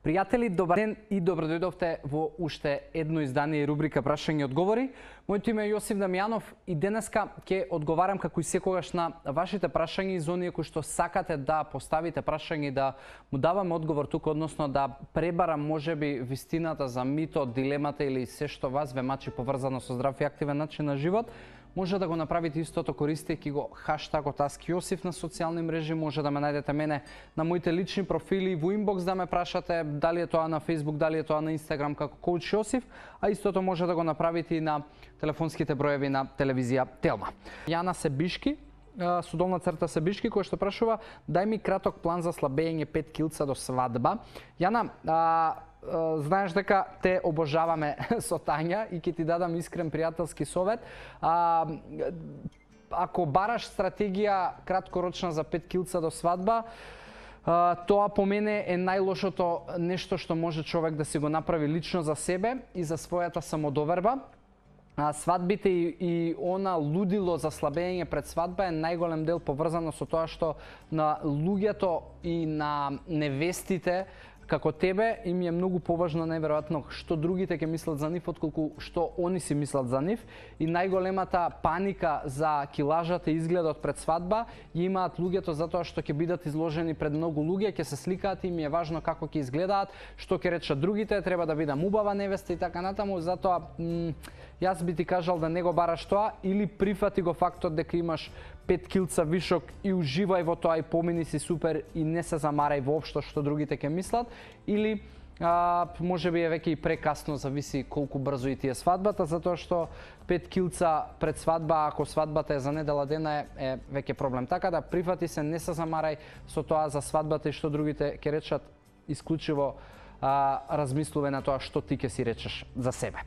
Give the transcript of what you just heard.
Пријатели, добар ден и добродојдовте во уште едно издание и рубрика Прашање и одговори. Моето име е Јосиф Дамјанов и денеска ќе одговарам како и секогаш на вашите прашања и за оние кои што сакате да поставите прашање и да му даваме одговор тука, односно да пребарам можеби вистината за мито, дилемата или се што вас ве мачи поврзано со здрав и активен начин на живот. Може да го направите истото користејќи го хаштагот #Јосиф на социјални мрежи, може да ме најдете мене на моите лични профили, во инбокс да ме прашате дали е тоа на Facebook, дали е тоа на Instagram како Коуч Јосиф, а истото може да го направите и на телефонските броеви на телевизија Телма. Јана Себишки, судолна црта Себишки, која што прашува: дај ми краток план за слабење 5 килца до свадба. Јана, знаеш дека те обожаваме со Тања и ќе ти дадам искрен пријателски совет. Ако бараш стратегија краткорочна за 5 килца до свадба, тоа по мене е најлошото нешто што може човек да си го направи лично за себе и за својата самодоверба. Свадбите и она лудило за слабење пред свадба е најголем дел поврзано со тоа што на луѓето и на невестите како тебе им е многу поважно најверојатно што другите ќе мислат за нив отколку што они си мислат за нив, и најголемата паника за килажата и изгледот пред свадба ја имаат луѓето затоа што ќе бидат изложени пред многу луѓе, ќе се сликаат и им е важно како ќе изгледаат, што ќе речат другите, треба да бидам убава невеста и така натаму. Затоа јас би ти кажал да не го бараш тоа, или прифати го фактот дека имаш 5 килца вишок и уживај во тоа и помини си супер и не се замарај воопшто што другите ќе мислат, или може би е веќе и прекасно, зависи колку брзо и ти е свадбата, затоа што 5 килца пред свадба, ако свадбата е за недела дена, е веќе проблем. Така да прифати се, не се замарај со тоа за свадбата и што другите ќе речат, исклучиво размислувај на тоа што ти ќе си речеш за себе.